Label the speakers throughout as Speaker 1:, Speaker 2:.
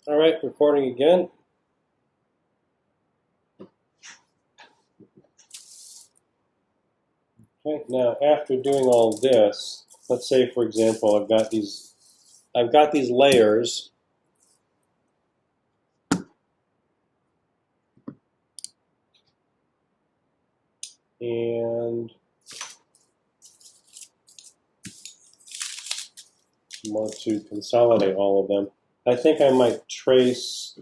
Speaker 1: All right, recording again. Okay, now after doing all this, let's say for example I've got these layers, and I want to consolidate all of them. I think I might trace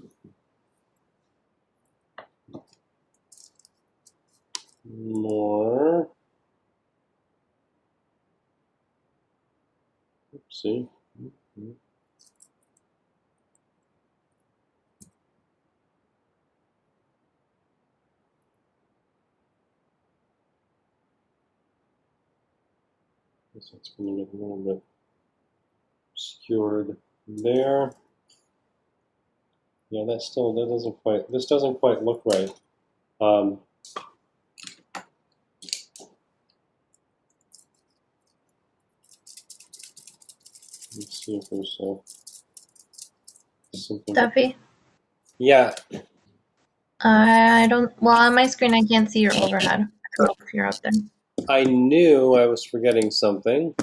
Speaker 1: more. Oopsie. Guess that's going to get a little bit obscured there. Yeah, this doesn't quite look right. Let's see if there's something.
Speaker 2: Duffy,
Speaker 1: Yeah,
Speaker 2: I don't. Well, on my screen, I can't see your overhead. I don't know if you're up there.
Speaker 1: I knew I was forgetting something.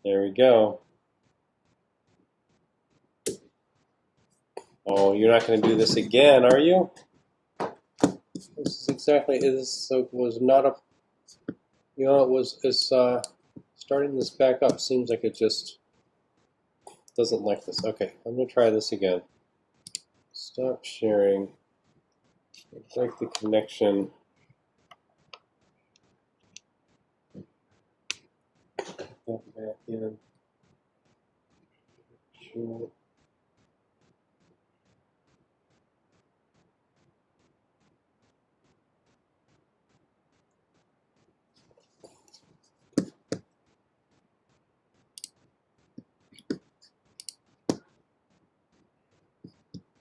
Speaker 1: There we go. Oh, you're not going to do this again, are you? This is exactly. This was not a. You know, it was. It's starting this back up. Seems like it just doesn't like this. Okay, I'm going to try this again. Stop sharing. Break the connection. Put that back in. Sure.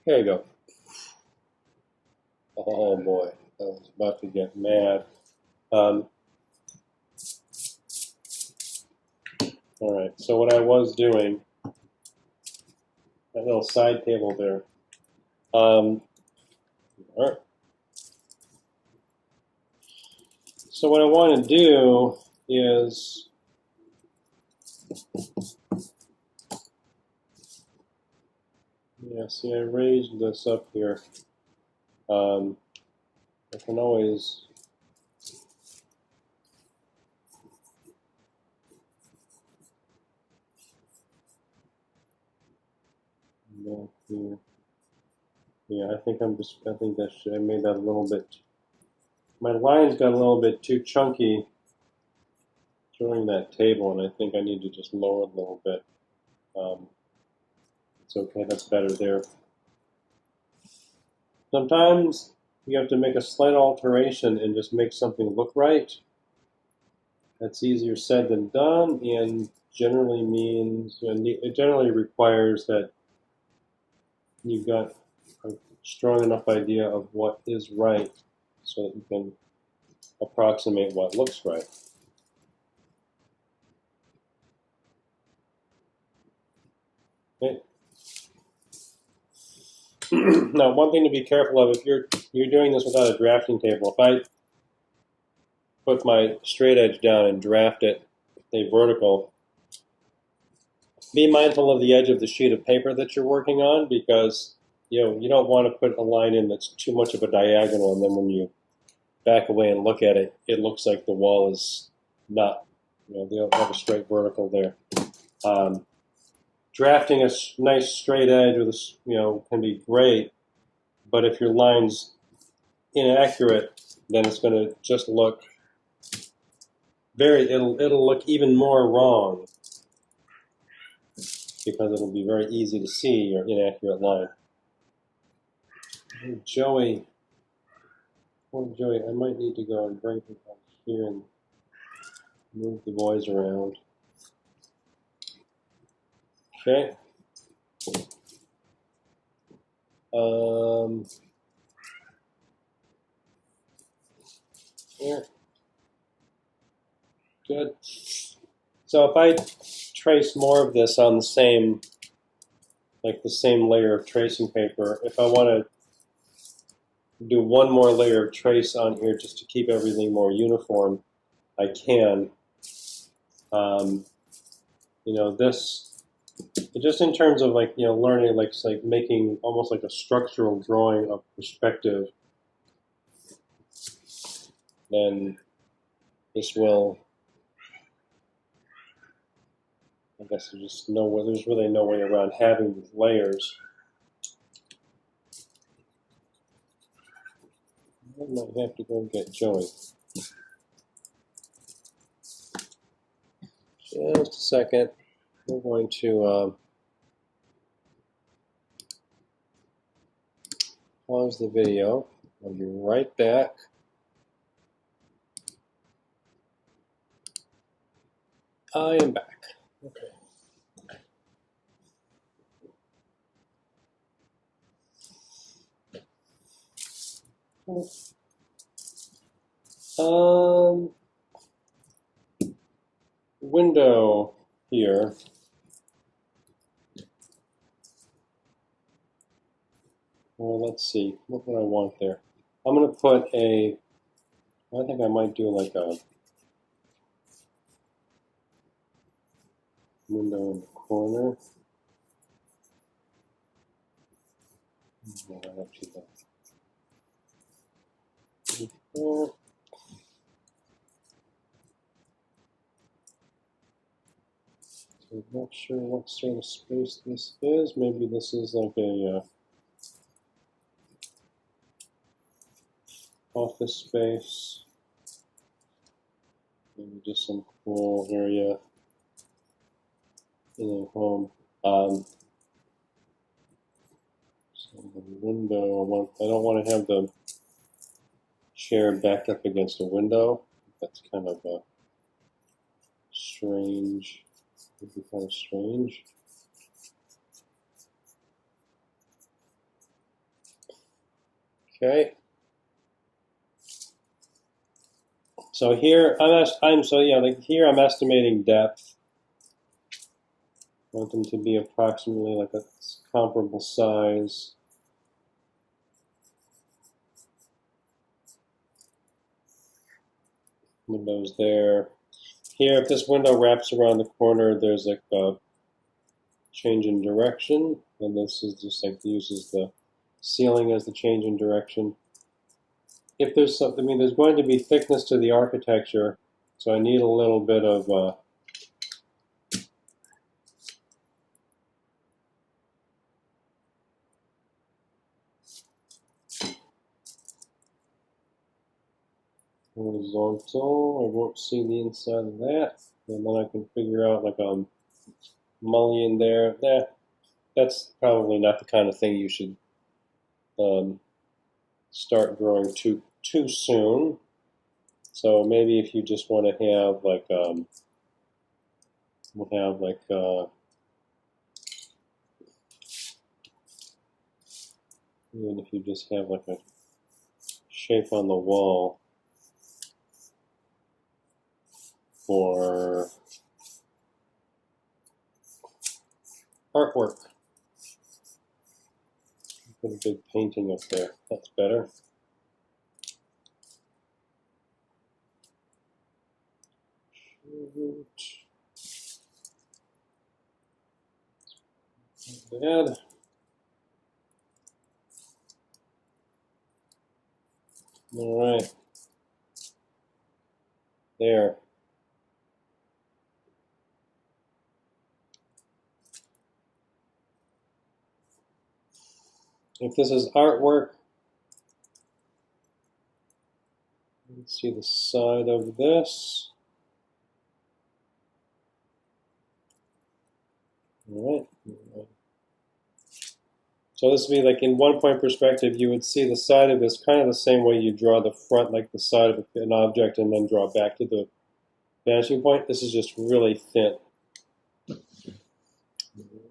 Speaker 1: Here you go. Oh boy, I was about to get mad. All right, so what I was doing, that little side table there. All right. So what I want to do is see, I raised this up here. I can always back here. Yeah, I think I made that a little bit. My lines got a little bit too chunky during that table, and I think I need to just lower it a little bit. It's okay, that's better there. Sometimes you have to make a slight alteration and just make something look right. That's easier said than done, and it generally requires that you've got a strong enough idea of what is right so that you can approximate what looks right. Okay. Now, one thing to be careful of, if you're doing this without a drafting table, if I put my straight edge down and draft it a vertical, be mindful of the edge of the sheet of paper that you're working on, because you don't want to put a line in that's too much of a diagonal, and then when you back away and look at it, it looks like the wall is not, they don't have a straight vertical there. Drafting a nice straight edge with can be great, but if your line's inaccurate, then it's going to just look it'll look even more wrong, because it'll be very easy to see your inaccurate line. Hey, Joey, I might need to go and bring him up here and move the boys around. Okay. Here. Good. So if I trace more of this on the same, like the same layer of tracing paper. If I want to do one more layer of trace on here just to keep everything more uniform, I can. You know, this, just in terms of like, you know, learning, like, it's like making almost like a structural drawing of perspective, then this will, I guess there's just no way, there's really no way around having these layers. I might have to go get Joey. Just a second. We're going to pause the video. I'll be right back. I am back. Okay. Window here. Well, let's see. What would I want there? I'm going to put a, I think I might do like a window in the corner. Right up to that. I'm not sure what sort of space this is. Maybe this is like a office space. Maybe just some cool area in a home. So the window, I don't want to have the chair backed up against a window. That's kind of strange. Would be kind of strange. Okay. So here I'm estimating depth. I want them to be approximately like a comparable size. Windows there. Here, if this window wraps around the corner, there's like a change in direction, and this is just like uses the ceiling as the change in direction. If there's something, I mean, there's going to be thickness to the architecture, so I need a little bit of horizontal. I won't see the inside of that, and then I can figure out like a mullion there. That's probably not the kind of thing you should start drawing too soon. So maybe if you just want to have like even if you just have like a shape on the wall for artwork. Put a big painting up there. That's better. Bad. All right. There. If this is artwork, let's see the side of this. All right. So this would be like in one-point perspective, you would see the side of this kind of the same way you draw the front, like the side of an object, and then draw back to the vanishing point. This is just really thin.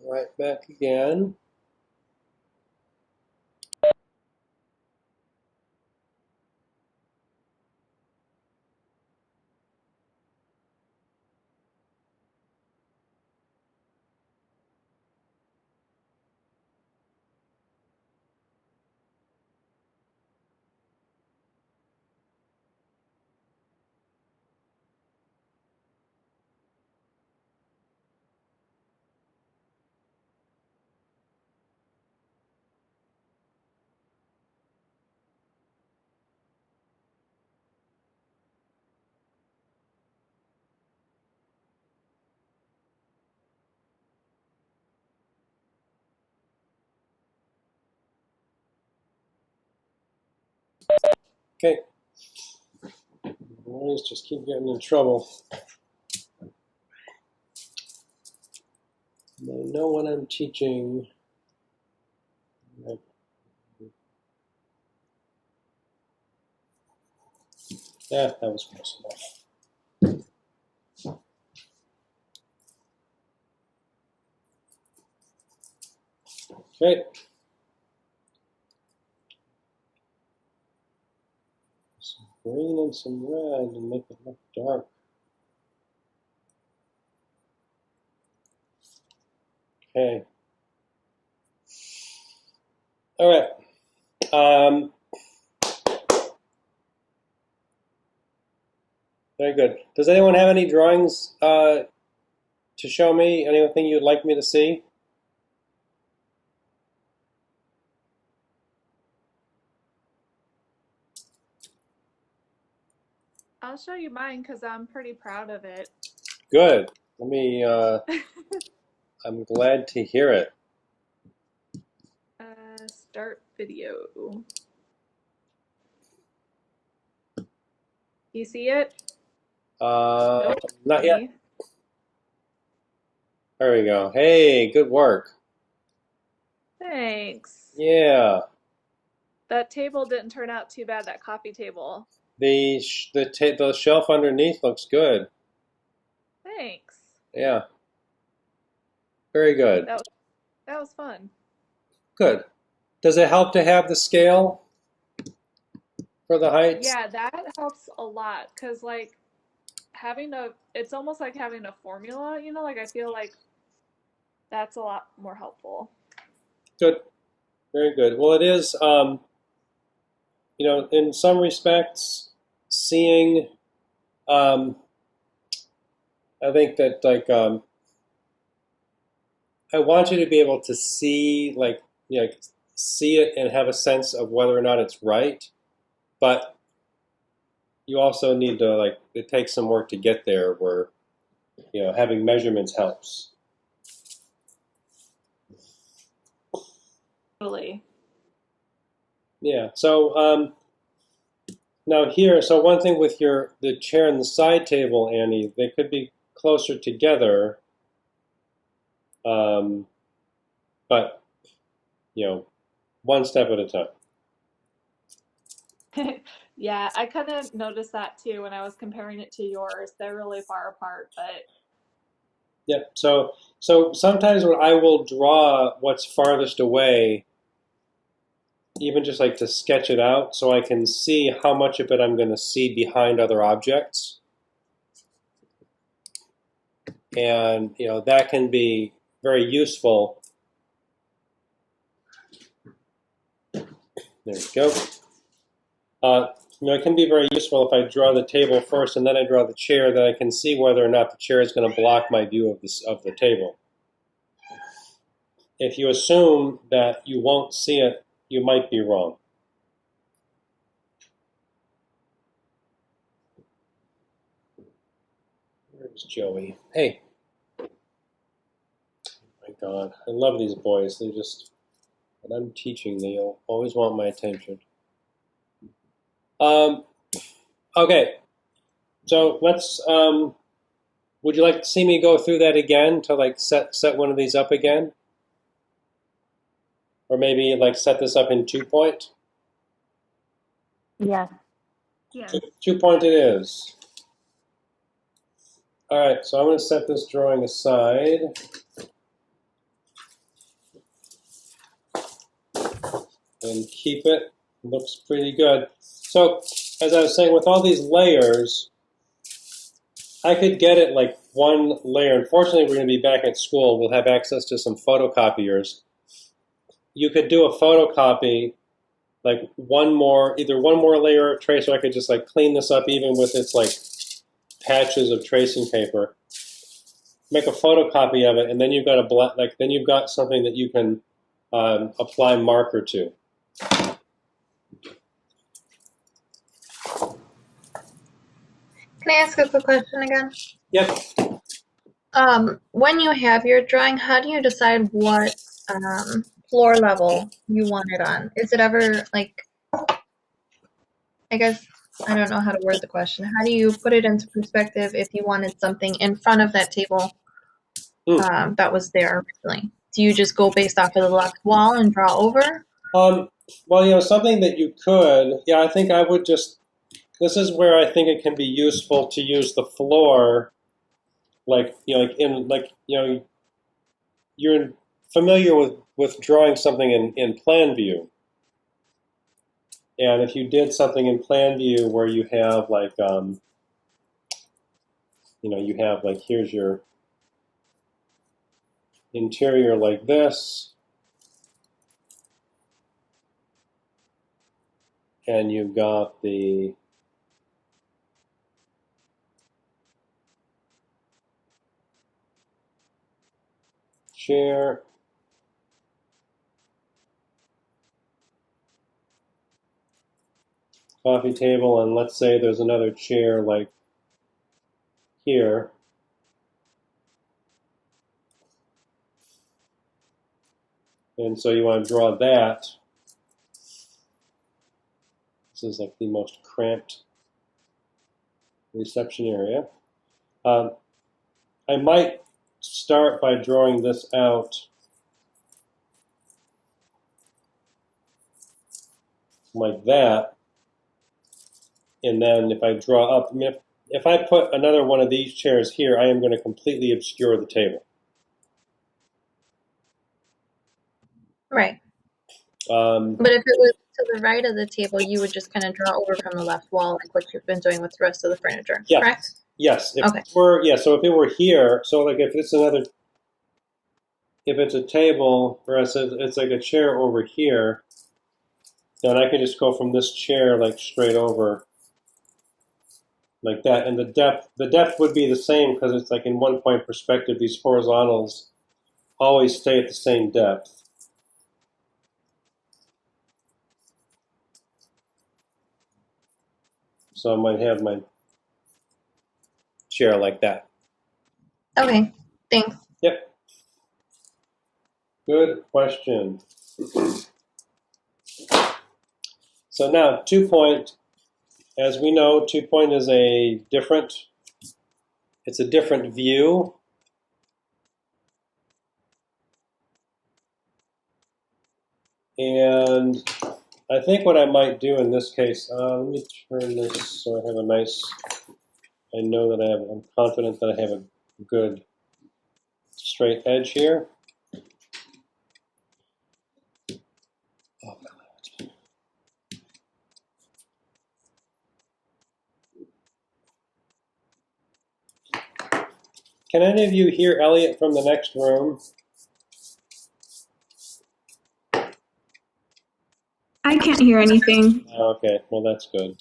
Speaker 1: Right back again. Okay. Always just keep getting in trouble. I know when I'm teaching. Yeah, that was close enough. Okay. Some green and some red and make it look dark. Okay. All right. Very good. Does anyone have any drawings to show me? Anything you'd like me to see?
Speaker 3: I'll show you mine because I'm pretty proud of it.
Speaker 1: Good. Let me. I'm glad to hear it.
Speaker 3: Start video. You see it?
Speaker 1: Not
Speaker 3: Nope.
Speaker 1: yet.
Speaker 3: Me.
Speaker 1: There we go. Hey, good work.
Speaker 3: Thanks.
Speaker 1: Yeah.
Speaker 3: That table didn't turn out too bad, that coffee table.
Speaker 1: The shelf underneath looks good.
Speaker 3: Thanks.
Speaker 1: Yeah. Very good.
Speaker 3: That was fun.
Speaker 1: Good. Does it help to have the scale for the heights?
Speaker 3: Yeah, that helps a lot because like it's almost like having a formula, you know, like I feel like that's a lot more helpful.
Speaker 1: Good. Very good. Well, it is, in some respects, seeing, I think that, I want you to be able to see, see it and have a sense of whether or not it's right. But you also need to, it takes some work to get there where, having measurements helps.
Speaker 3: Totally.
Speaker 1: Yeah. So now here, so one thing with the chair and the side table, Annie, they could be closer together, but one step at a time.
Speaker 3: Yeah, I kind of noticed that too when I was comparing it to yours. They're really far apart, but
Speaker 1: Yeah. So sometimes when I will draw what's farthest away, even just like to sketch it out, so I can see how much of it I'm going to see behind other objects. And that can be very useful. There we go. It can be very useful if I draw the table first and then I draw the chair, that I can see whether or not the chair is going to block my view of the table. If you assume that you won't see it, you might be wrong. Where's Joey? Hey. Oh my God, I love these boys. They just, when I'm teaching, they always want my attention. Okay, so let's, would you like to see me go through that again to set one of these up again? Or maybe set this up in 2-point?
Speaker 4: Yeah.
Speaker 3: yeah.
Speaker 1: 2-point it is. All right, so I'm going to set this drawing aside. And keep it. Looks pretty good. So, as I was saying, with all these layers, I could get it like one layer. Unfortunately, we're going to be back at school. We'll have access to some photocopiers. You could do a photocopy, either one more layer of trace, or I could just clean this up even with its patches of tracing paper. Make a photocopy of it, and then you've got then you've got something that you can apply marker to.
Speaker 2: Can I ask a quick question again?
Speaker 1: Yep.
Speaker 2: When you have your drawing, how do you decide what floor level you want it on? Is it ever I guess I don't know how to word the question. How do you put it into perspective if you wanted something in front of that table that was there originally? Do you just go based off of the left wall and draw over?
Speaker 1: Well, you know, something that you could, yeah, I think I would just, this is where I think it can be useful to use the floor, like, you know, you're familiar with drawing something in plan view. And if you did something in plan view where you have like, you know, you have like, here's your interior like this, and you've got the chair, coffee table, and let's say there's another chair like here. And so you want to draw that. This is like the most cramped reception area. I might start by drawing this out like that. And then if I draw up, I mean, if I put another one of these chairs here, I am going to completely obscure the table.
Speaker 2: Right. But if it was to the right of the table, you would just kind of draw over from the left wall, like what you've been doing with the rest of the furniture,
Speaker 1: Yeah.
Speaker 2: correct?
Speaker 1: Yes.
Speaker 2: Okay.
Speaker 1: So if it were here, so like if it's a table, or it's like a chair over here, then I could just go from this chair like straight over like that. And the depth would be the same because it's like in 1 point perspective, these horizontals always stay at the same depth. So I might have my chair like that.
Speaker 2: Okay, thanks.
Speaker 1: Yep. Good question. So now 2-point, as we know, 2-point is a different view. And I think what I might do in this case, let me turn this so I have a nice, I'm confident that I have a good straight edge here. Oh, God. Can any of you hear Elliot from the next room?
Speaker 4: I can't hear anything.
Speaker 1: Okay, well that's good.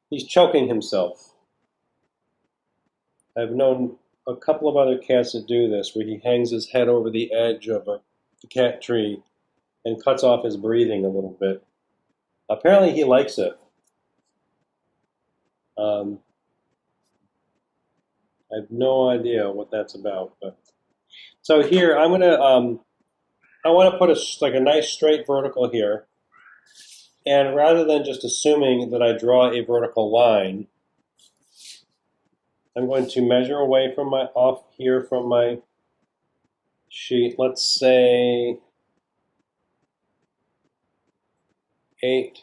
Speaker 1: He's choking himself. I've known a couple of other cats that do this, where he hangs his head over the edge of a cat tree and cuts off his breathing a little bit. Apparently he likes it. I have no idea what that's about. But so here I'm gonna I want to put a nice straight vertical here, and rather than just assuming that I draw a vertical line, I'm going to measure away from off here from my sheet. Let's say 8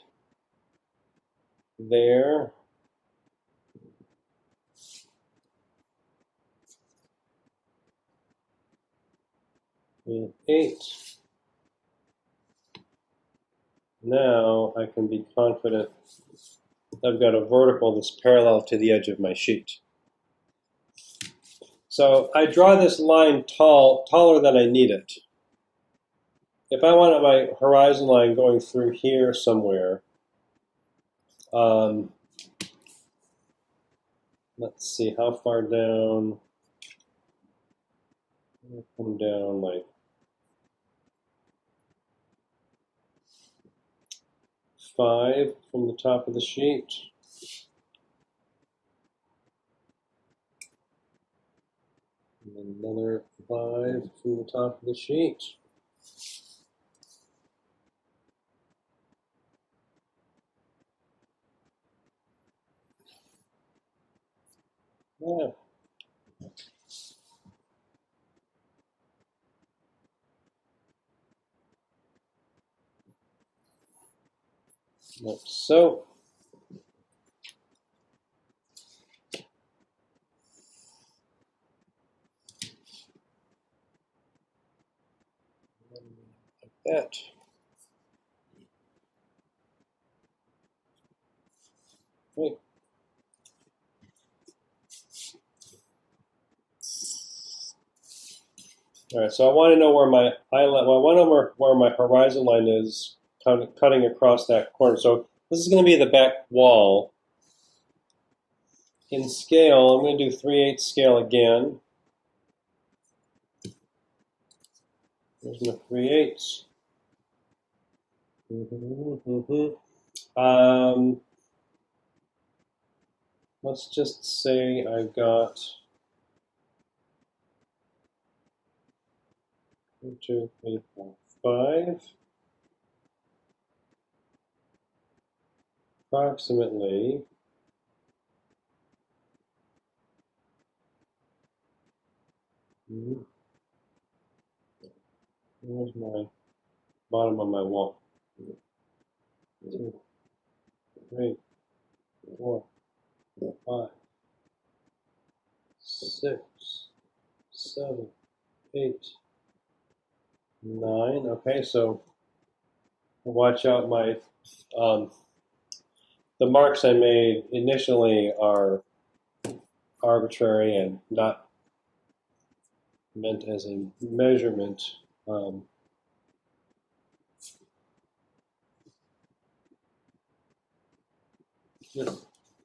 Speaker 1: there. And 8. Now I can be confident I've got a vertical that's parallel to the edge of my sheet. So I draw this line taller than I need it. If I wanted my horizon line going through here somewhere, let's see, how far down? I'll come down like 5 from the top of the sheet. And another 5 from the top of the sheet. Yeah. Like so. Like that. Great. All right, so I want to know where my eyeline, well, I want to know where my horizon line is cutting across that corner. So this is going to be the back wall. In scale, I'm going to do 3/8 scale again. There's my 3/8. Let's just say I got 1, 2, 3, 4, 5. Approximately. Where's my bottom of my wall? 2, 3, 4, 5, 6, 7, 8, 9. Okay, so watch out. My the marks I made initially are arbitrary and not meant as a measurement.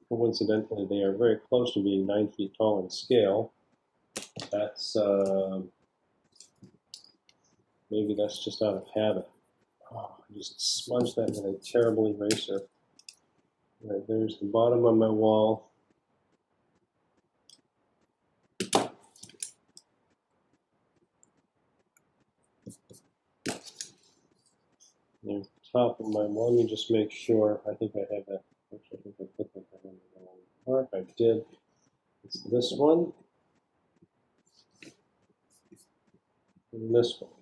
Speaker 1: Coincidentally, they are very close to being 9 feet tall in scale. That's maybe that's just out of habit. Oh, I just smudged that with a terrible eraser. All right, there's the bottom of my wall. There's the top of my wall. Let me just make sure. I think I have that. Actually, I think I put that on the wrong mark. I did. It's this one and this one.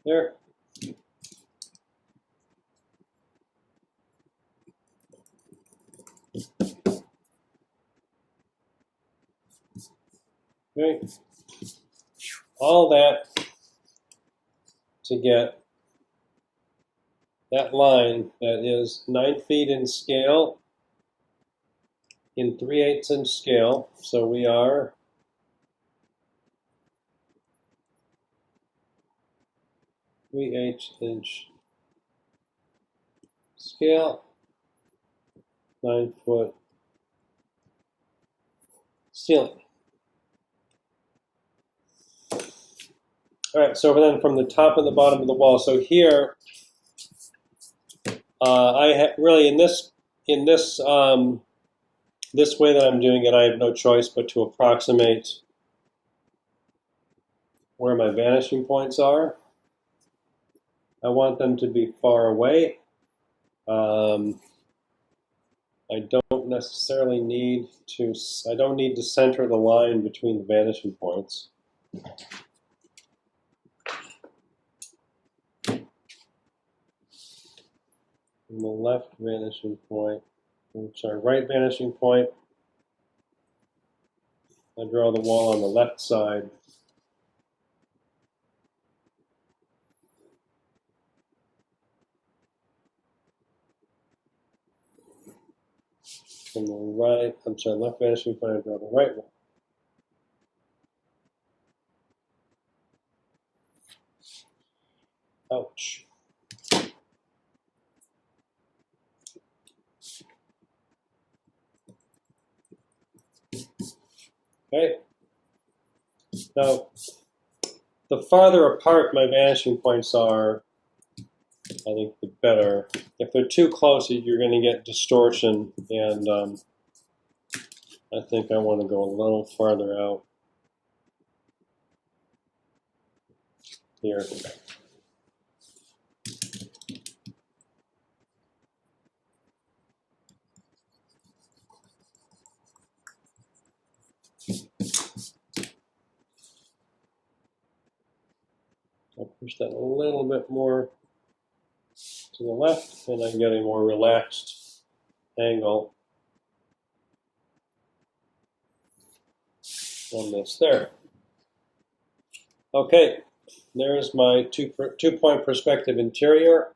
Speaker 1: There. Okay. All that to get that line that is 9 feet in scale, in 3/8 inch scale. So we are 3/8 inch scale, 9 foot ceiling. All right, so then from the top and the bottom of the wall. So here, really in this this way that I'm doing it, I have no choice but to approximate where my vanishing points are. I want them to be far away. I don't necessarily need to. I don't need to center the line between the vanishing points. From the left vanishing point, right vanishing point, I draw the wall on the left side. From the right, left vanishing point, I draw the right one. Ouch. Okay. Now, the farther apart my vanishing points are, I think the better. If they're too close, you're going to get distortion, and I think I want to go a little farther out here. push that a little bit more to the left, and I get a more relaxed angle on this there. Okay, there's my two-point perspective interior.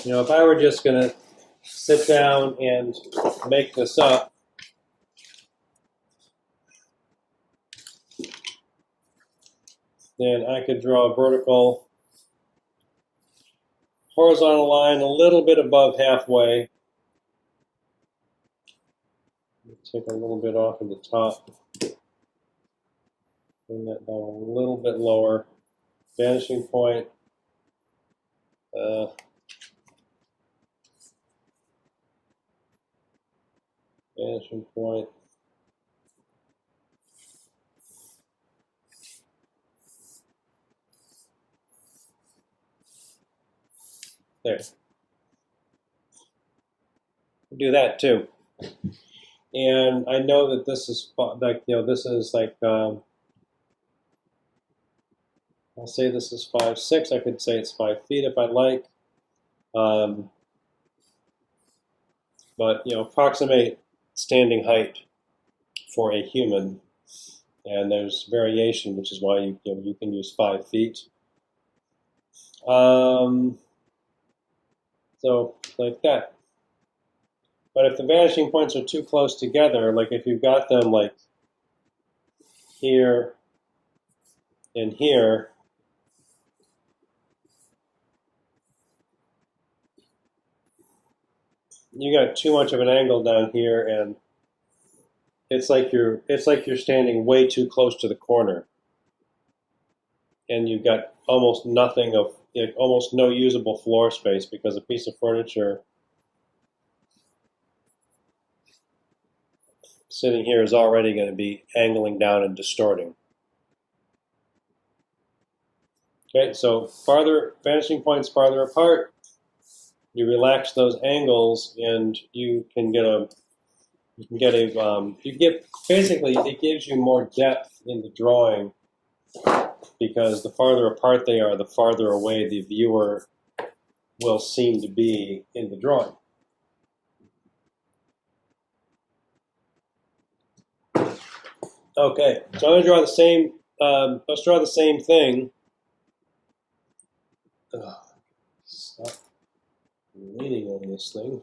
Speaker 1: If I were just going to sit down and make this up, then I could draw a vertical horizontal line a little bit above halfway. Take a little bit off of the top. Bring that down a little bit lower. Vanishing point. Vanishing point. There. Do that too. And I know that this is like, this is like, I'll say this is 5'6". I could say it's 5 feet if I like. But, approximate standing height for a human. And there's variation, which is why you can use 5 feet. So like that. But if the vanishing points are too close together, like if you've got them like here and here, you got too much of an angle down here, and it's like you're standing way too close to the corner, and you've got almost nothing of almost no usable floor space because a piece of furniture sitting here is already going to be angling down and distorting. Okay, so vanishing points farther apart, you relax those angles, and you can get basically it gives you more depth in the drawing, because the farther apart they are, the farther away the viewer will seem to be in the drawing. Okay, so I'm going to draw the same. Let's draw the same thing. Stop leaning on this thing.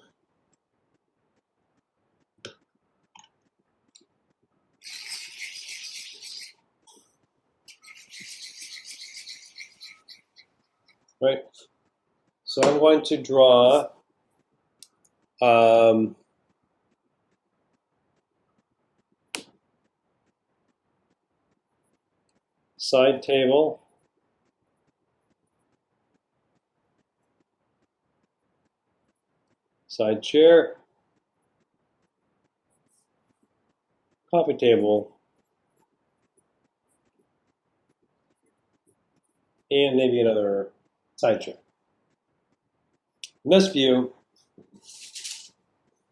Speaker 1: Right. So I'm going to draw side table, side chair, coffee table, and maybe another side chair. In this view,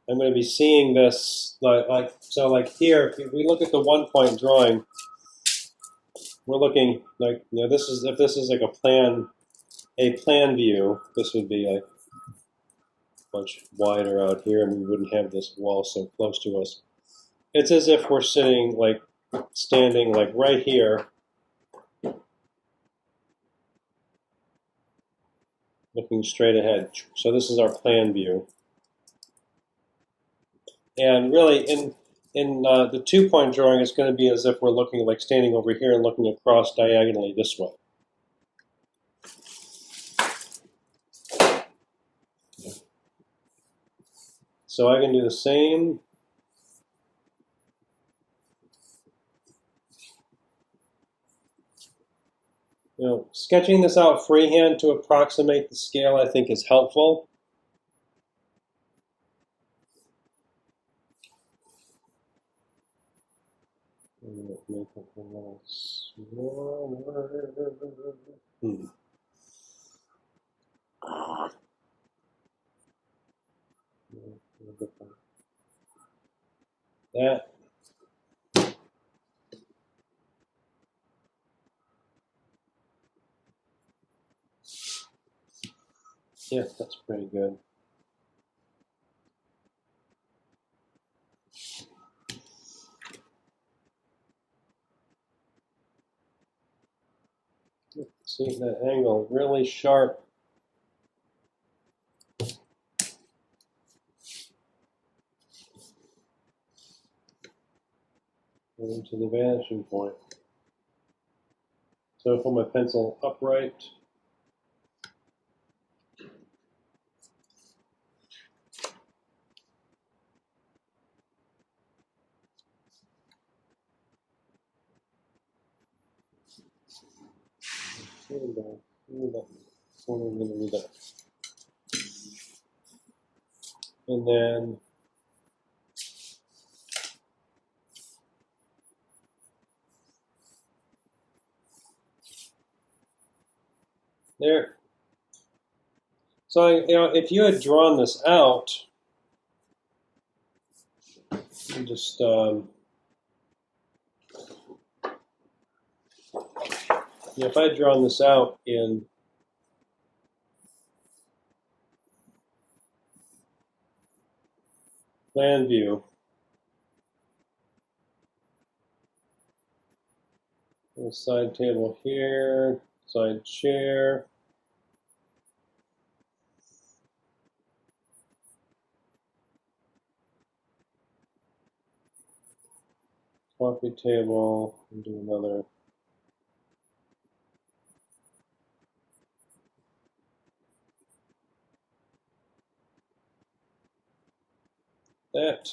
Speaker 1: I'm going to be seeing this like here. If we look at the 1-point drawing, we're looking like this is like a plan view. This would be like much wider out here, and we wouldn't have this wall so close to us. It's as if we're standing like right here, looking straight ahead. So this is our plan view. And really, in the 2-point drawing, it's going to be as if we're looking like standing over here and looking across diagonally this way. So I can do the same. Sketching this out freehand to approximate the scale, I think, is helpful. Make it a little smaller. That. Yeah, that's pretty good. See that angle really sharp. Into the vanishing point. So I put my pencil upright. And then there. So if you had drawn this out, you just if I had drawn this out in plan view, the side table here, side chair. Coffee table, and do another. That.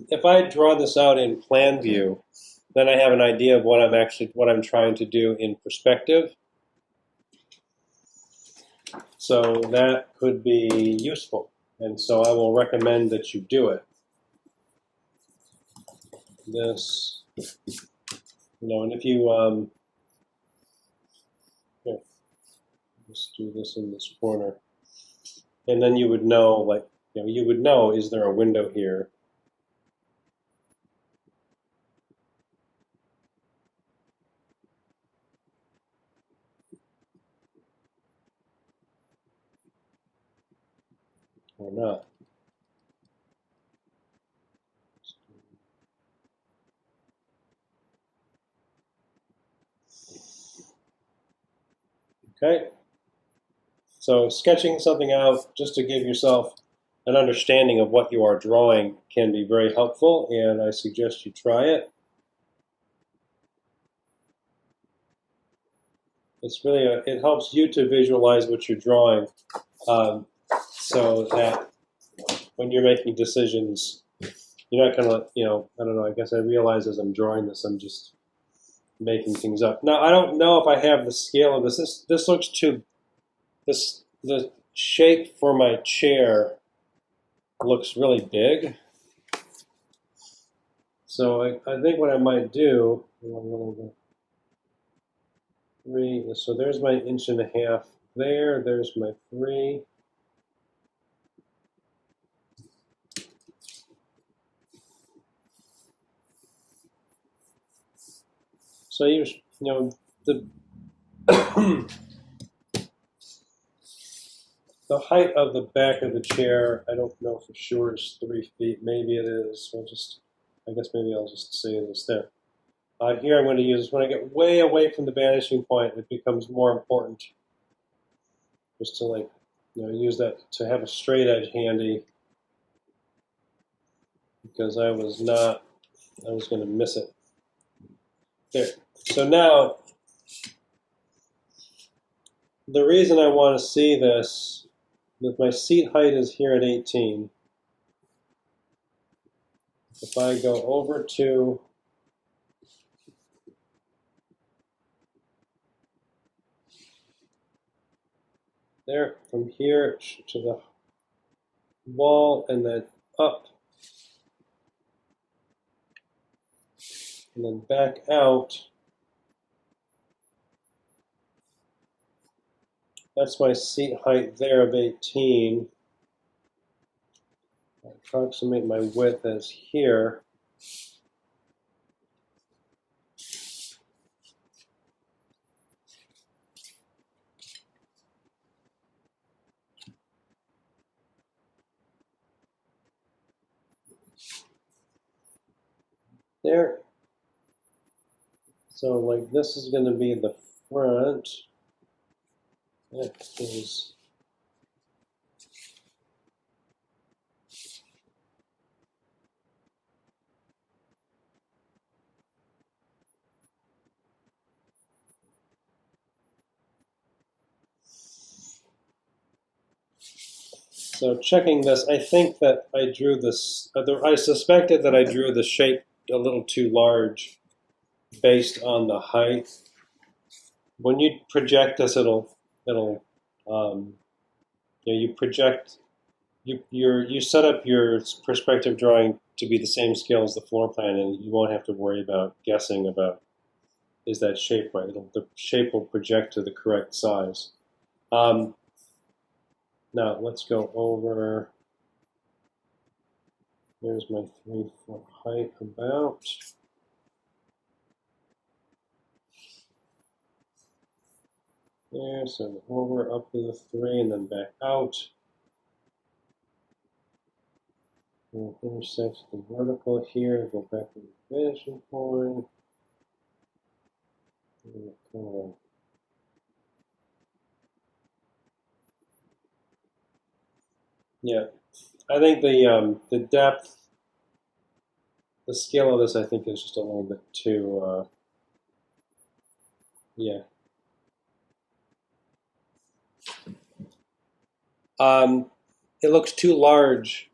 Speaker 1: If I draw this out in plan view, then I have an idea of what I'm trying to do in perspective. So that could be useful, and so I will recommend that you do it. This, and if you here, just do this in this corner, and then you would know, you would know, is there a window here? Or not. Okay. So sketching something out just to give yourself an understanding of what you are drawing can be very helpful, and I suggest you try it. It's really it helps you to visualize what you're drawing, so that when you're making decisions, you're not gonna, I don't know. I guess I realize as I'm drawing this, I'm just making things up. Now I don't know if I have the scale of this. This looks too. The shape for my chair looks really big. So I think what I might do, so there's my 1.5 inches there, there's my 3. So the the height of the back of the chair, I don't know for sure, is 3 feet. Maybe it is. I guess maybe I'll just say this there. Here I'm going to use, when I get way away from the vanishing point, it becomes more important just to use that to have a straight edge handy, because I was going to miss it. There. So now, the reason I want to see this, if my seat height is here at 18, if I go over to there, from here to the wall and then up, and then back out, that's my seat height there of 18. I approximate my width as here. There. So like this is going to be the front. That is. So checking this, I think that I drew this, I suspected that I drew the shape a little too large based on the height. When you project this, you project, you set up your perspective drawing to be the same scale as the floor plan, and you won't have to worry about guessing about is that shape right. The shape will project to the correct size. Now let's go over. There's my 3-foot height about. There, so over, up to the 3, and then back out. We'll intersect the vertical here, go back to the vanishing point. Yeah, I think the depth, the scale of this, I think is just a little bit too, yeah. It looks too large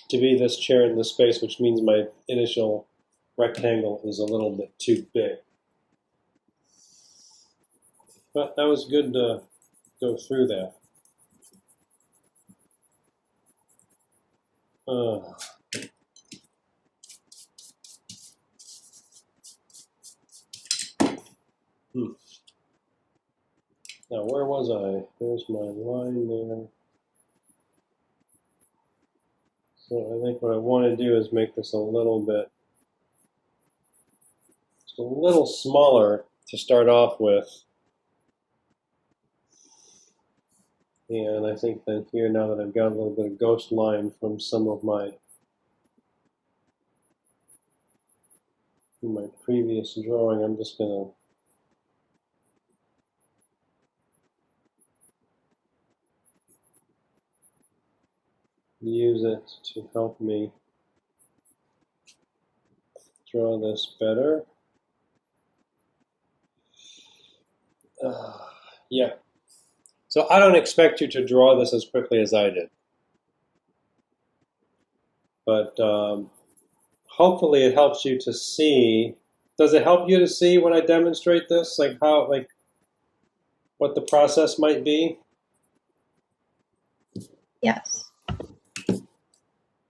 Speaker 1: to be this chair in this space, which means my initial rectangle is a little bit too big. But that was good to go through that. Now, where was I? There's my line there. So I think what I want to do is make this a little bit, just a little smaller to start off with. And I think then here, now that I've got a little bit of ghost line from some of my previous drawing, I'm just going to use it to help me draw this better. Yeah. So I don't expect you to draw this as quickly as I did. But hopefully it helps you to see. Does it help you to see when I demonstrate this? Like how, like what the process might be?
Speaker 2: Yes.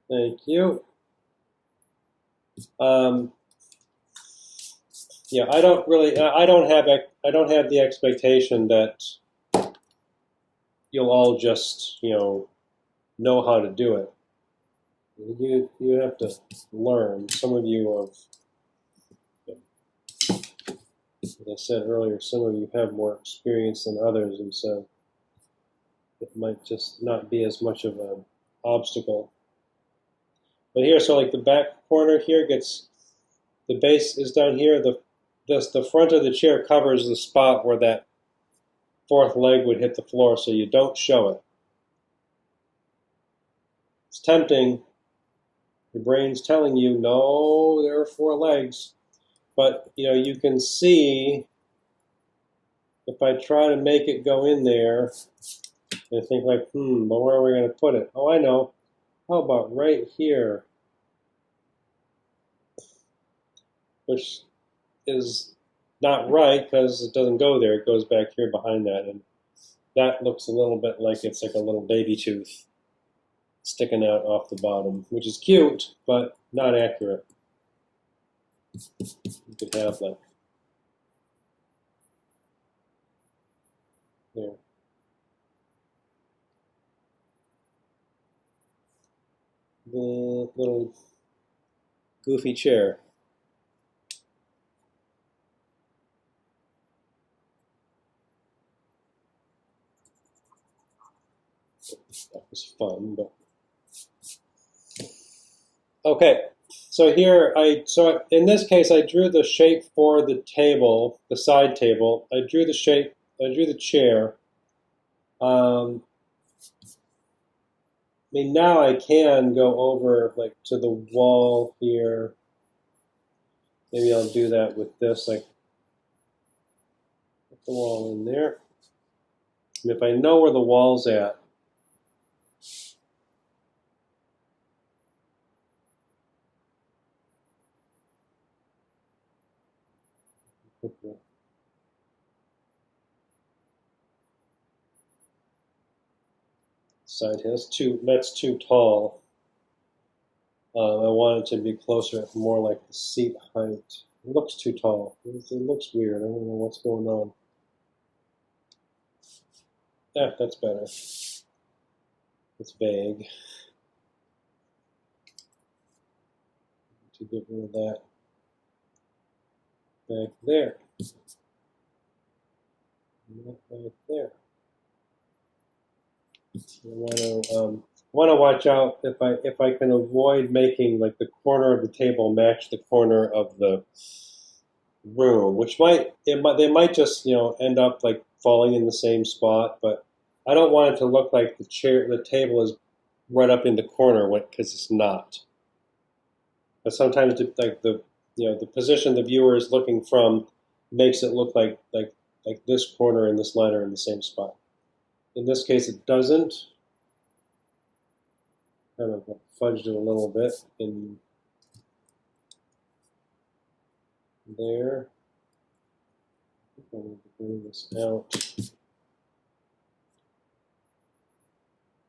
Speaker 1: Thank you. Yeah, I don't have the expectation that you'll all just, know how to do it. You have to learn. Some of you have, as I said earlier, some of you have more experience than others, and so it might just not be as much of an obstacle. But here, so like the back corner here the base is down here. The front of the chair covers the spot where that fourth leg would hit the floor, so you don't show it. It's tempting. Your brain's telling you, no, there are 4 legs. But, you can see, if I try to make it go in there, and think like, but where are we going to put it? Oh, I know. How about right here? Which is not right because it doesn't go there. It goes back here behind that. And that looks a little bit like it's like a little baby tooth sticking out off the bottom, which is cute, but not accurate. You could have that. There. The little goofy chair. That was fun, but okay. So here, in this case, I drew the shape for the table, the side table. I drew the shape, I drew the chair. I mean, now I can go over like to the wall here. Maybe I'll do that with this, like put the wall in there. And if I know where the wall's at, side here. That's too tall. I want it to be closer, more like the seat height. It looks too tall. It looks weird. I don't know what's going on. Yeah, that's better. It's vague. To get rid of that back there. Not back there. I want to watch out if I can avoid making like the corner of the table match the corner of the room, which they might just end up like falling in the same spot, but I don't want it to look like the table is right up in the corner because it's not. But sometimes the position the viewer is looking from makes it look like this corner and this line are in the same spot. In this case, it doesn't. Kind of fudged it a little bit in there. I need to bring this out.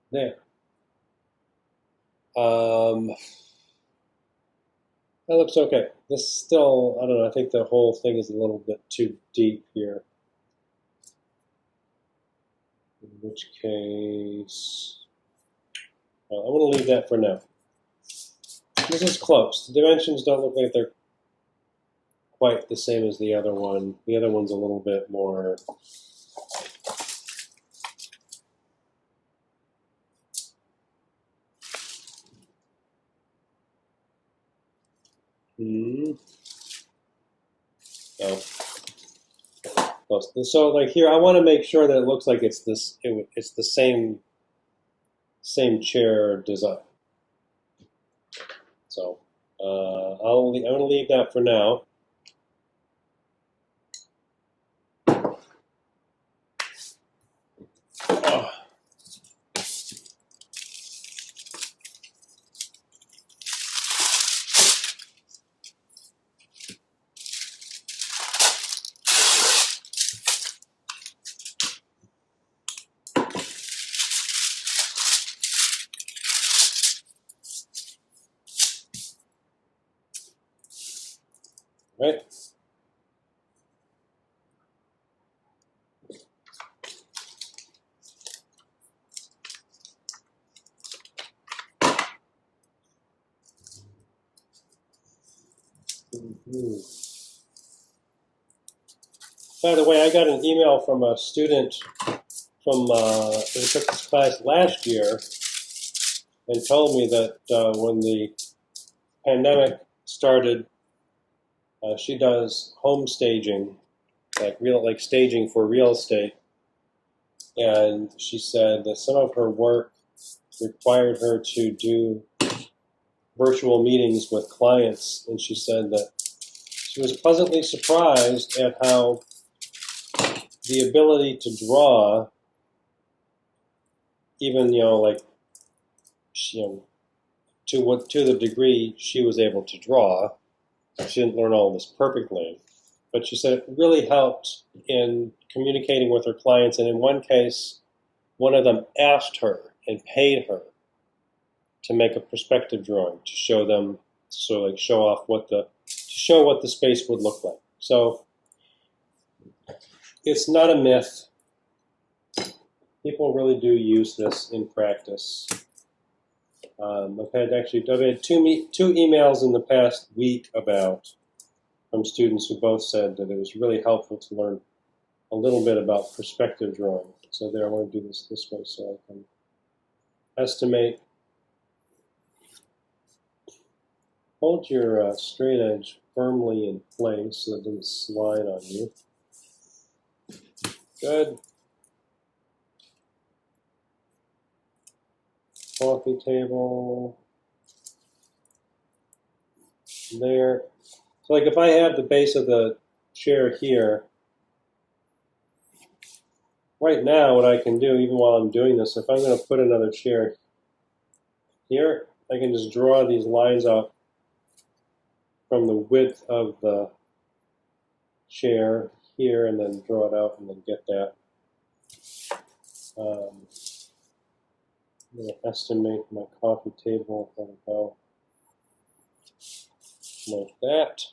Speaker 1: There. That looks okay. This still, I don't know, I think the whole thing is a little bit too deep here. In which case, I'm going to leave that for now. This is close. The dimensions don't look like they're quite the same as the other one. The other one's a little bit more. Oh. So like here, I want to make sure that it looks like it's the same chair design. So I'm going to leave that for now. Oh. Right. By the way, I got an email from a student who took this class last year and told me that when the pandemic started, she does home staging, like staging for real estate, and she said that some of her work required her to do virtual meetings with clients, and she said that she was pleasantly surprised at how the ability to draw, even to the degree she was able to draw. She didn't learn all this perfectly, but she said it really helped in communicating with her clients. And in one case, one of them asked her and paid her to make a perspective drawing to show them, show what the space would look like. So it's not a myth. People really do use this in practice. I've had two emails in the past week from students who both said that it was really helpful to learn a little bit about perspective drawing. So there, I want to do this way so I can estimate hold your straight edge firmly in place so it doesn't slide on you. Good. Coffee table. There. So like if I have the base of the chair here, right now what I can do, even while I'm doing this, if I'm going to put another chair here, I can just draw these lines out from the width of the chair here and then draw it out and then get that. I'm going to estimate my coffee table about like that.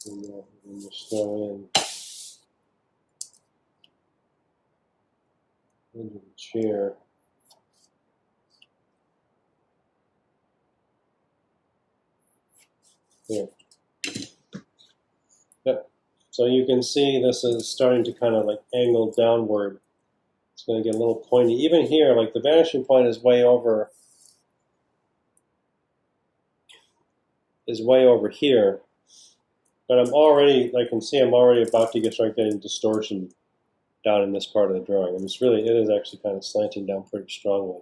Speaker 1: And then just throw in into the chair. Here. Yep. So you can see this is starting to kind of like angle downward. It's going to get a little pointy. Even here, like the vanishing point is way over here. But I'm already, I can see I'm already about to start getting distortion down in this part of the drawing. And it is actually kind of slanting down pretty strongly.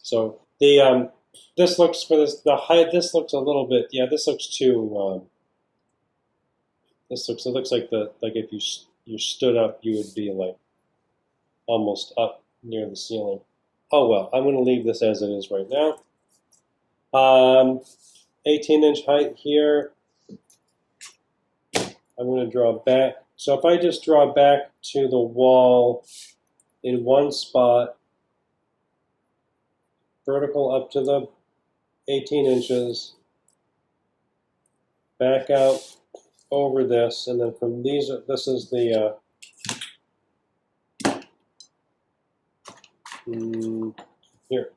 Speaker 1: So the this looks the height. This looks a little bit. Yeah, this looks too. It looks like if you stood up, you would be like almost up near the ceiling. Oh well, I'm going to leave this as it is right now. 18-inch height here. I'm going to draw back. So if I just draw back to the wall in one spot, vertical up to the 18 inches, back out over this, and then from these, this is the here.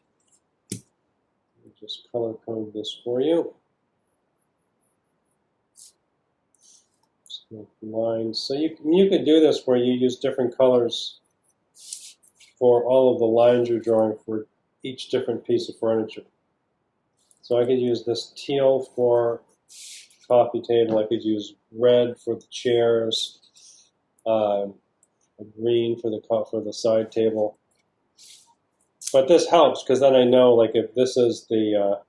Speaker 1: I'll just color code this for you. Lines. So you could do this where you use different colors for all of the lines you're drawing for each different piece of furniture. So I could use this teal for coffee table. I could use red for the chairs, green for the side table. But this helps because then I know, like, if this is the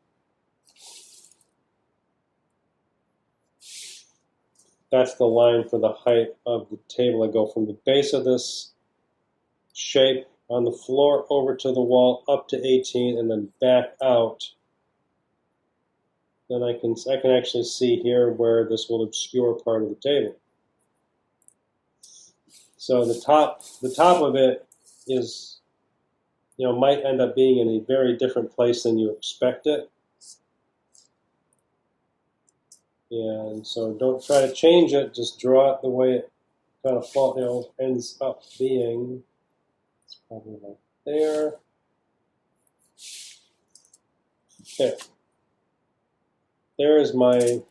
Speaker 1: that's the line for the height of the table. I go from the base of this shape on the floor over to the wall up to 18 and then back out. Then I can actually see here where this will obscure part of the table. So the top of it is, might end up being in a very different place than you expect it. And so don't try to change it, just draw it the way it kind of ends up being. It's probably like there. Okay. There is my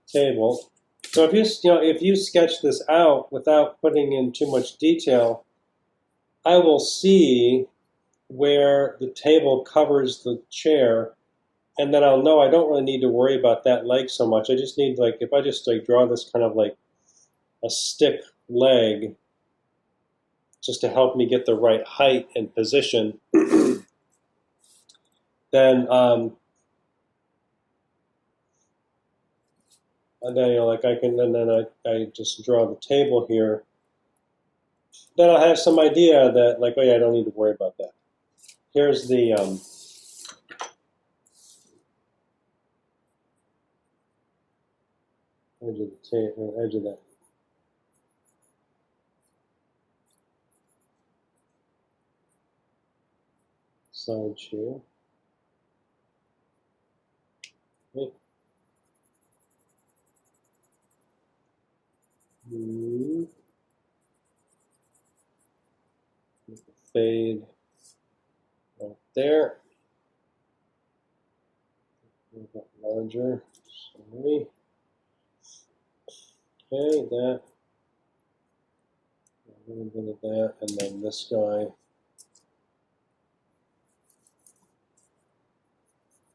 Speaker 1: table. So if you sketch this out without putting in too much detail, I will see where the table covers the chair. And then I'll know I don't really need to worry about that leg so much. I just need, like, if I just draw this kind of like a stick leg just to help me get the right height and position, then and then like I can, and then I just draw the table here. Then I'll have some idea that, like, oh yeah, I don't need to worry about that. Here's the edge of that. Side chair. Okay. Fade right there. A little bit larger. Sorry. Okay, that. A little bit of that, and then this guy.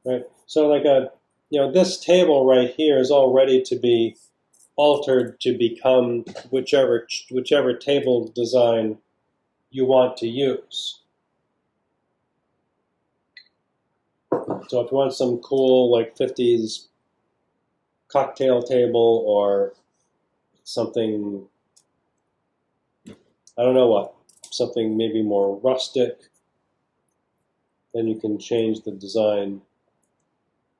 Speaker 1: right? So like this table right here is all ready to be altered to become whichever table design you want to use. So if you want some cool like 50s cocktail table or something, I don't know what, something maybe more rustic, then you can change the design.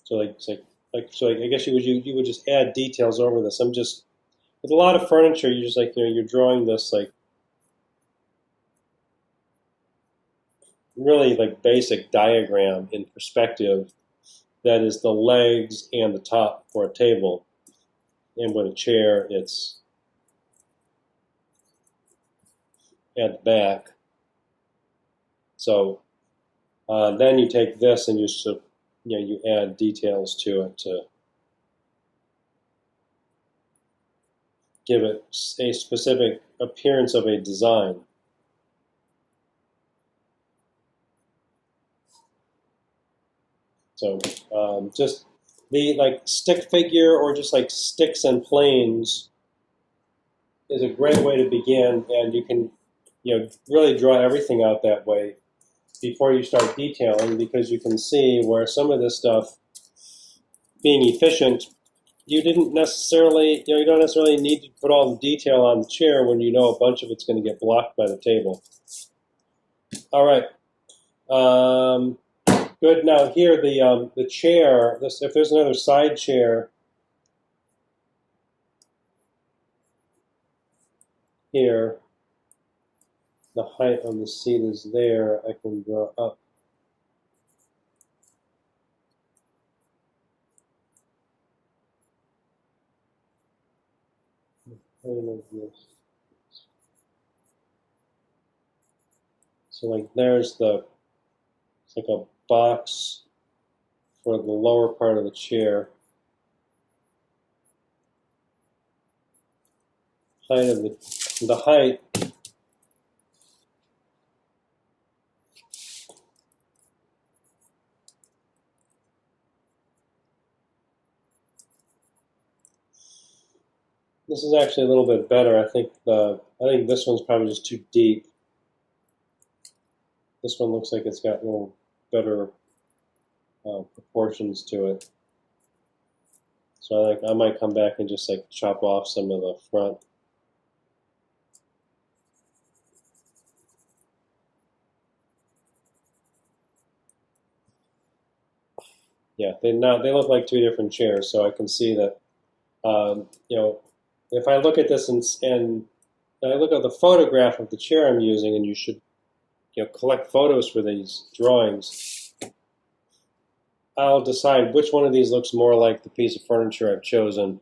Speaker 1: So I guess you would just add details over this. I'm just with a lot of furniture, you just you're drawing this like really like basic diagram in perspective that is the legs and the top for a table, and with a chair it's at the back. So then you take this and you add details to it to give it a specific appearance of a design. So just the like stick figure or just like sticks and planes is a great way to begin, and you can really draw everything out that way before you start detailing, because you can see where some of this stuff, being efficient, you don't necessarily need to put all the detail on the chair when you know a bunch of it's going to get blocked by the table. All right. Good. Now here the chair. If there's another side chair here, the height on the seat is there. I can draw up. So like there's it's like a box for the lower part of the chair. Height of the height. This is actually a little bit better. I think this one's probably just too deep. This one looks like it's got a little better proportions to it. So I might come back and just like chop off some of the front. Yeah, they look like two different chairs, so I can see that. If I look at this and I look at the photograph of the chair I'm using, and you should collect photos for these drawings, I'll decide which one of these looks more like the piece of furniture I've chosen,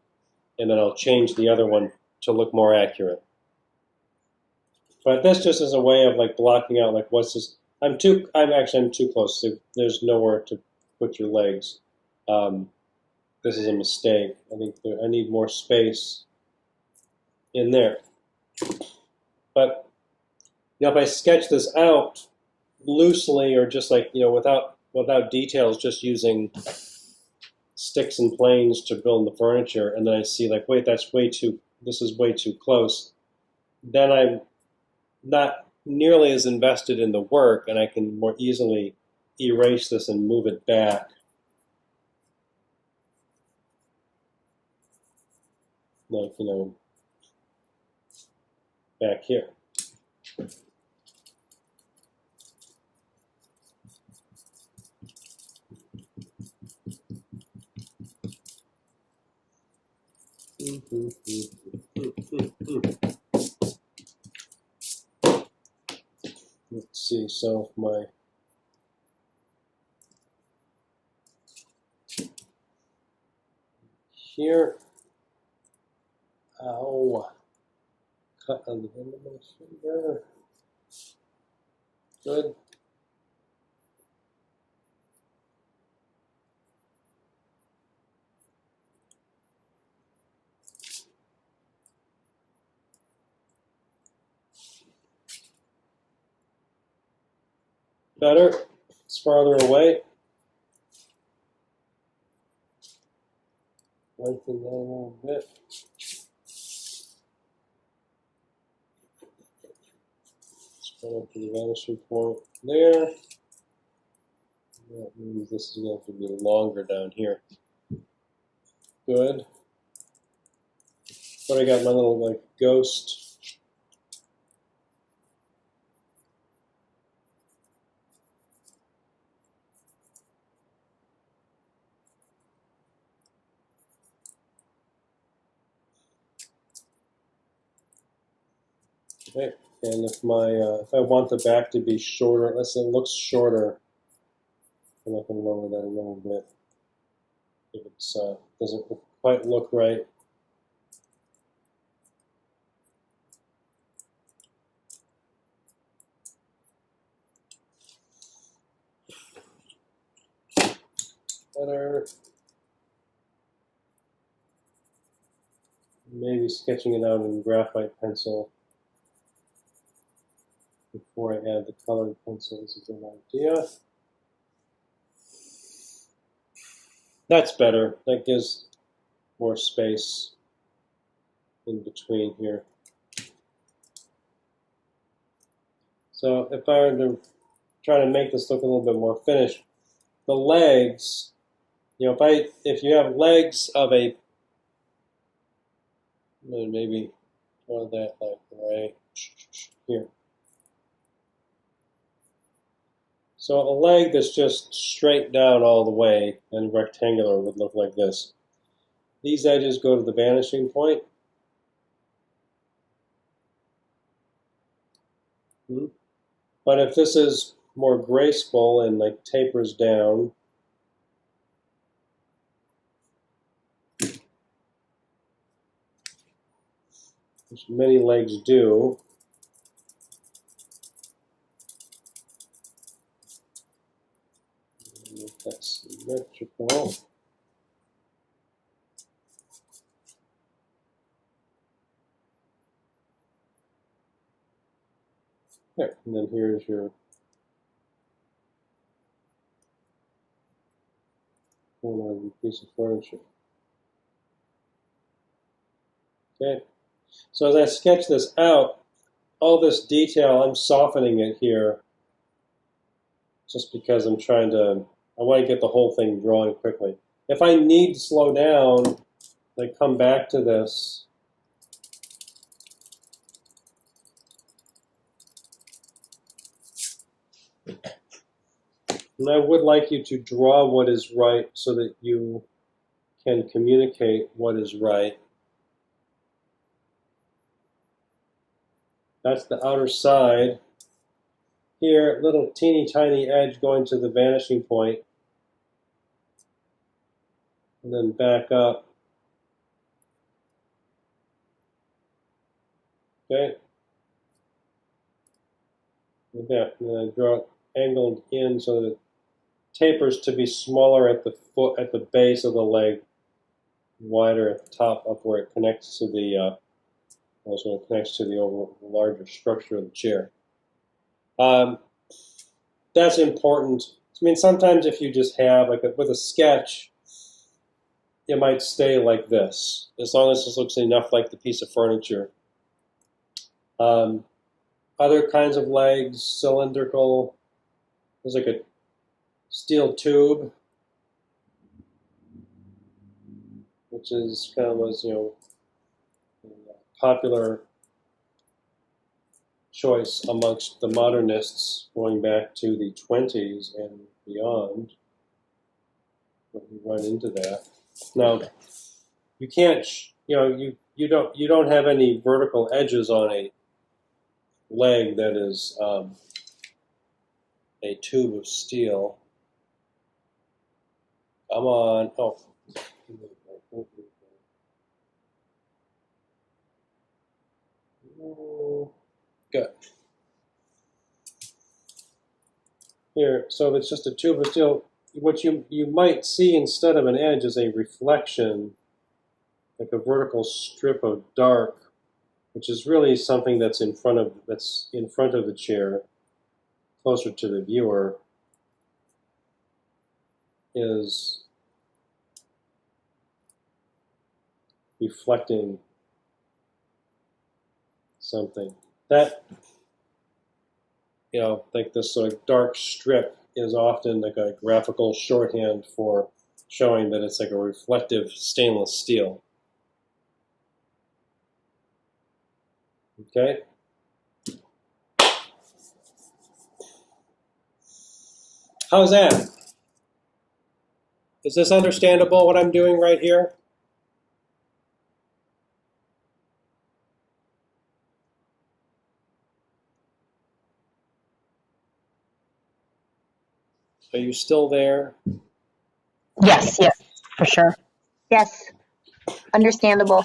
Speaker 1: and then I'll change the other one to look more accurate. But this just is a way of like blocking out like what's this. I'm too close. So there's nowhere to put your legs. This is a mistake. I think I need more space in there. But if I sketch this out loosely, or just like without details, just using sticks and planes to build the furniture, and then I see like, wait, this is way too close, then I'm not nearly as invested in the work, and I can more easily erase this and move it back. Like, back here. Let's see, so here, cut on the end of my finger. Good. Better. It's farther away. lengthen that a little bit. Spread up to the vanishing point there. That means this is going to be longer down here. Good. But I got my little like ghost. Okay. And if if I want the back to be shorter, let's say it looks shorter, then I can lower that a little bit. If it doesn't quite look right. Better. Maybe sketching it out in graphite pencil before I add the colored pencil is a good idea. That's better. That gives more space in between here. So if I were to try to make this look a little bit more finished, the legs, you know, if you have legs of a, maybe draw that like right here. So a leg that's just straight down all the way and rectangular would look like this. These edges go to the vanishing point. But if this is more graceful and like tapers down, which many legs do, make that symmetrical. There, and then here's your corner of your piece of furniture. Okay, so as I sketch this out, all this detail, I'm softening it here just because I want to get the whole thing drawing quickly. If I need to slow down, I come back to this. And I would like you to draw what is right so that you can communicate what is right. That's the outer side. Here, little teeny tiny edge going to the vanishing point. And then back up. Okay. Like that. And then I draw it angled in so that it tapers to be smaller at the foot, at the base of the leg, wider at the top, up where it connects to the larger structure of the chair. That's important. I mean, sometimes if you just have, with a sketch, it might stay like this, as long as this looks enough like the piece of furniture. Other kinds of legs, cylindrical, there's like a steel tube, which is was a popular choice amongst the modernists going back to the 20s and beyond. But we run into that. Now, you can't, you don't have any vertical edges on a leg that is a tube of steel. Come on. Oh. Good. Here, so if it's just a tube of steel, what you might see instead of an edge is a reflection, like a vertical strip of dark, which is really something that's in front of the chair, closer to the viewer, is reflecting something. That, like this sort of dark strip is often like a graphical shorthand for showing that it's like a reflective stainless steel. Okay? How's that? Is this understandable, what I'm doing right here? Are you still there?
Speaker 5: Yes, yes, for sure. Yes, understandable.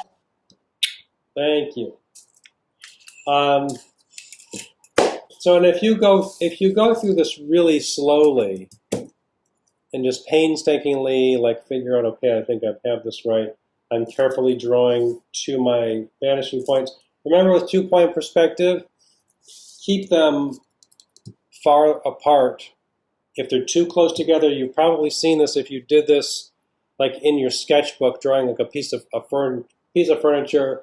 Speaker 1: Thank you. So, and if you go through this really slowly and just painstakingly, like figure out, okay, I think I have this right. I'm carefully drawing to my vanishing points. Remember, with 2-point perspective, keep them far apart. If they're too close together, you've probably seen this if you did this, like in your sketchbook, drawing like a piece of furniture,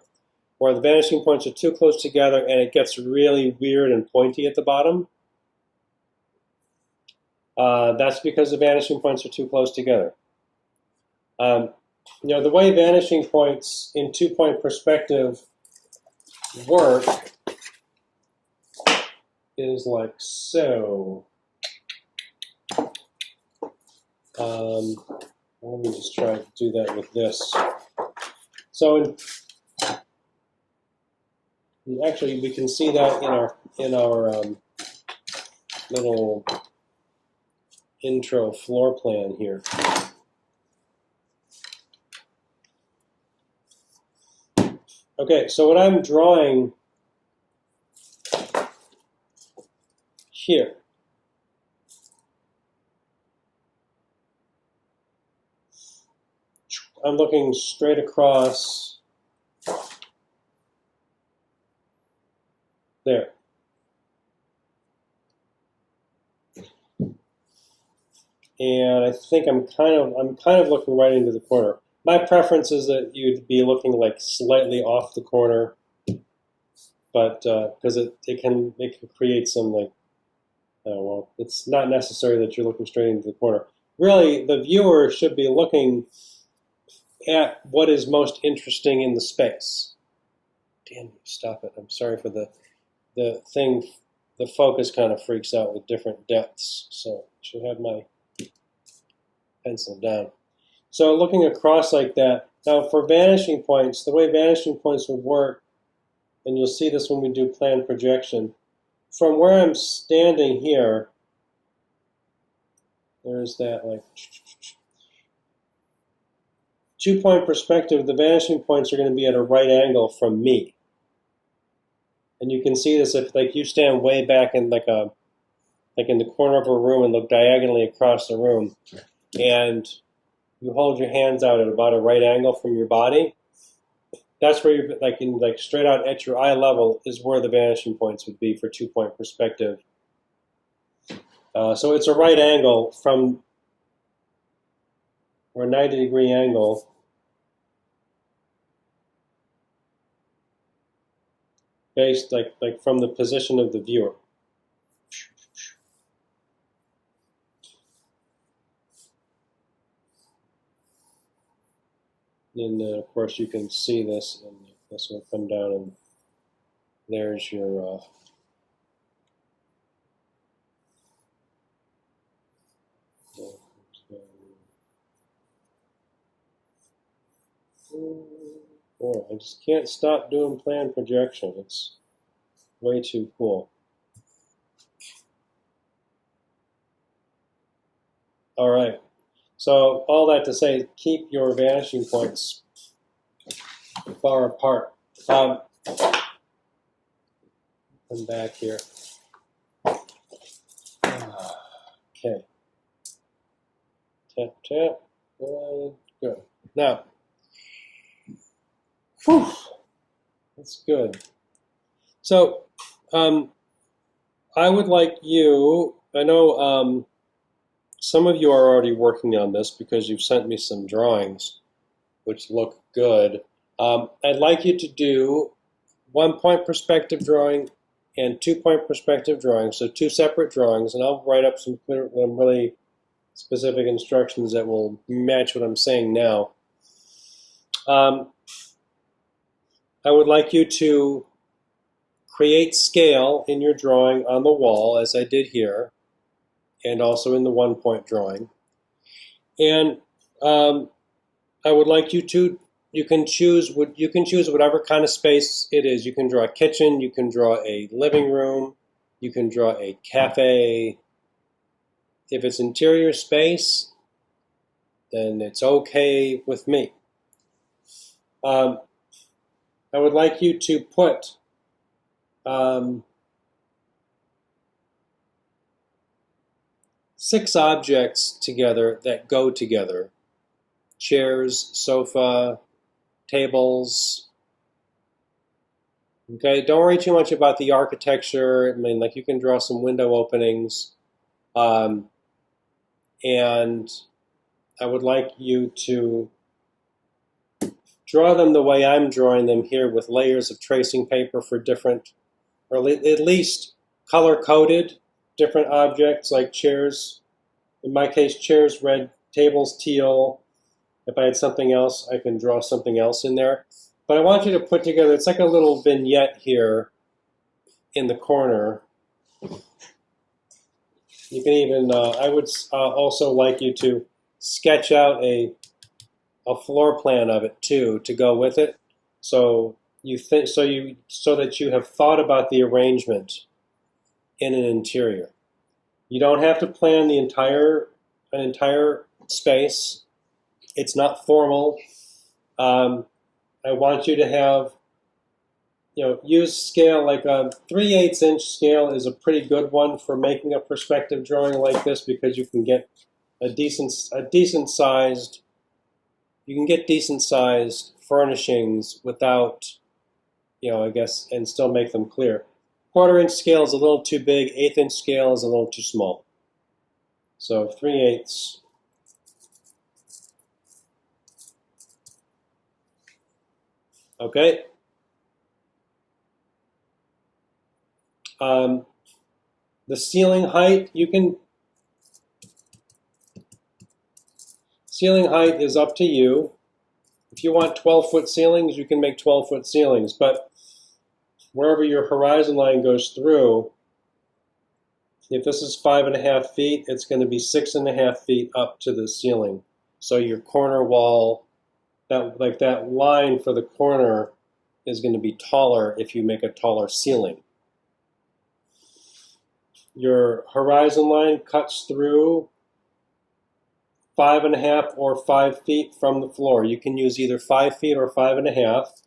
Speaker 1: where the vanishing points are too close together and it gets really weird and pointy at the bottom. That's because the vanishing points are too close together. The way vanishing points in 2-point perspective work is like so. Let me just try to do that with this. So actually, we can see that in our little intro floor plan here. Okay, so what I'm drawing here I'm looking straight across there. And I think I'm kind of looking right into the corner. My preference is that you'd be looking like slightly off the corner, but because it can create some like, well, it's not necessary that you're looking straight into the corner. Really, the viewer should be looking at what is most interesting in the space. Damn you, stop it. I'm sorry for the thing. The focus kind of freaks out with different depths, so I should have my pencil down. So looking across like that. Now for vanishing points, the way vanishing points would work, and you'll see this when we do plan projection, from where I'm standing here, there's that like 2-point perspective, the vanishing points are going to be at a right angle from me. And you can see this if like you stand way back in like in the corner of a room and look diagonally across the room, and you hold your hands out at about a right angle from your body. That's where you're like straight out at your eye level is where the vanishing points would be for 2-point perspective. So it's a right angle from, or a 90-degree angle based like from the position of the viewer. And of course you can see this, and this will come down, and there's your boy, I just can't stop doing plan projection. It's way too cool. All right. So all that to say, keep your vanishing points far apart. Come back here. Okay. Tap, tap. Good. Now, whew, that's good. So, I would like you, I know some of you are already working on this because you've sent me some drawings which look good. I'd like you to do 1-point perspective drawing and 2-point perspective drawing, so 2 separate drawings, and I'll write up some really specific instructions that will match what I'm saying now. I would like you to create scale in your drawing on the wall, as I did here, and also in the 1-point drawing. And I would like you to, you can choose whatever kind of space it is. You can draw a kitchen, you can draw a living room, you can draw a cafe. If it's interior space, then it's okay with me. I would like you to put six objects together that go together. Chairs, sofa, tables. Okay, don't worry too much about the architecture. I mean, like, you can draw some window openings. And I would like you to draw them the way I'm drawing them here, with layers of tracing paper for different, or at least color-coded different objects, like chairs. In my case, chairs red, tables teal. If I had something else, I can draw something else in there. But I want you to put together, it's like a little vignette here in the corner. You can even, I would also like you to sketch out a floor plan of it too, to go with it. So that you have thought about the arrangement in an interior. You don't have to plan an entire space. It's not formal. I want you to have, use scale, like a 3/8 inch scale is a pretty good one for making a perspective drawing like this, because you can get decent sized furnishings without, I guess, and still make them clear. 1/4 inch scale is a little too big. 1/8 inch scale is a little too small. So 3/8. Okay. The ceiling height, ceiling height is up to you. If you want 12-foot ceilings, you can make 12-foot ceilings, but wherever your horizon line goes through, if this is 5.5 feet, it's going to be 6.5 feet up to the ceiling. So your corner wall, that line for the corner, is going to be taller if you make a taller ceiling. Your horizon line cuts through 5.5 or 5 feet from the floor. You can use either 5 feet or 5.5,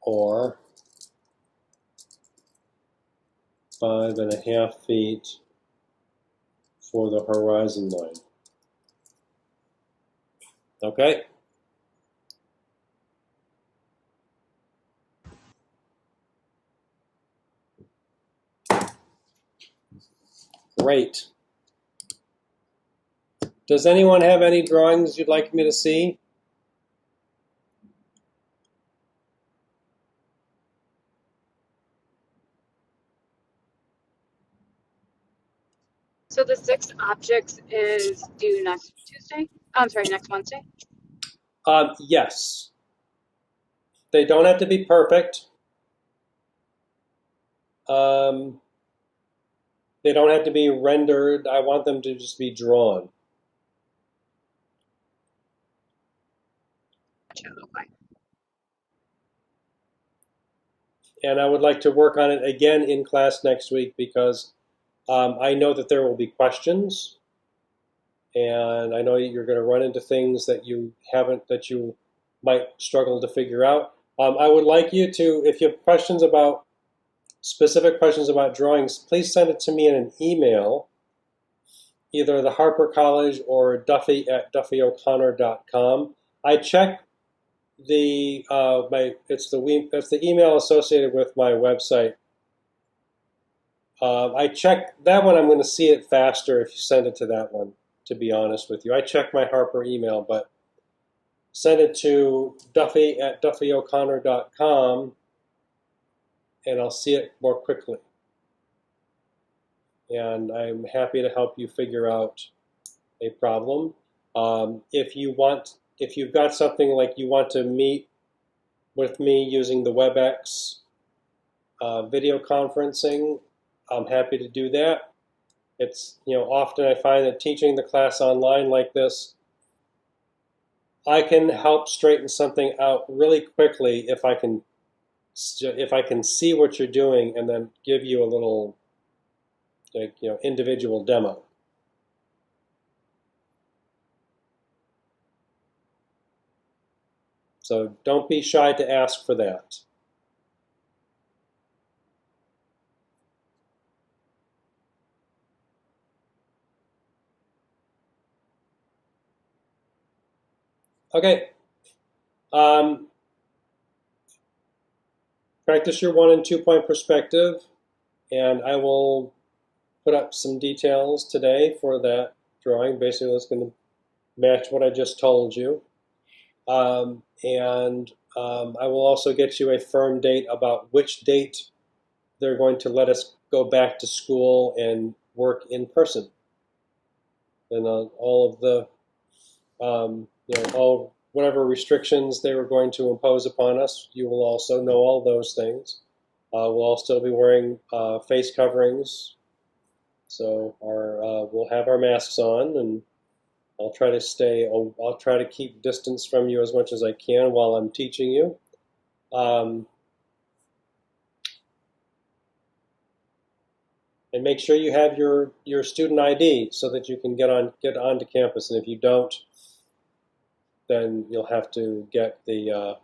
Speaker 1: or 5.5 feet for the horizon line. Okay? Great. Does anyone have any drawings you'd like me to see?
Speaker 6: So the 6 objects is due next Tuesday? I'm sorry, next Wednesday?
Speaker 1: Yes. They don't have to be perfect. They don't have to be rendered. I want them to just be drawn.
Speaker 6: Okay.
Speaker 1: And I would like to work on it again in class next week, because I know that there will be questions, and I know you're going to run into things that you might struggle to figure out. I would like you to, if you have specific questions about drawings, please send it to me in an email, either the Harper College or Duffy@DuffyO'Connor.com. I check that's the email associated with my website. I check that one. I'm going to see it faster if you send it to that one. to be honest with you. I check my Harper email, but send it to duffy@duffyoconnor.com and I'll see it more quickly. And I'm happy to help you figure out a problem. If you've got something like you want to meet with me using the WebEx video conferencing, I'm happy to do that. It's, often I find that teaching the class online like this, I can help straighten something out really quickly if I can see what you're doing and then give you a little, individual demo. So don't be shy to ask for that. Okay. Practice your 1 and 2 point perspective, and I will put up some details today for that drawing. Basically, it's going to match what I just told you. I will also get you a firm date about which date they're going to let us go back to school and work in person. And all of the, whatever restrictions they were going to impose upon us, you will also know all those things. We'll all still be wearing face coverings. So we'll have our masks on, and I'll try to keep distance from you as much as I can while I'm teaching you. And make sure you have your student ID so that you can get onto campus. And if you don't, then you'll have to get a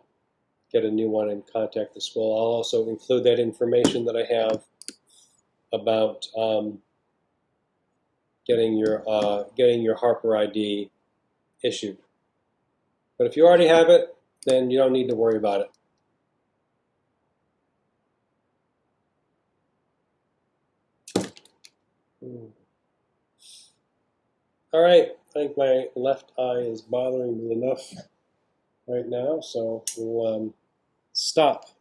Speaker 1: new one and contact the school. I'll also include that information that I have about getting your Harper ID issued. But if you already have it, then you don't need to worry about it. All right, I think my left eye is bothering me enough right now, so we'll stop.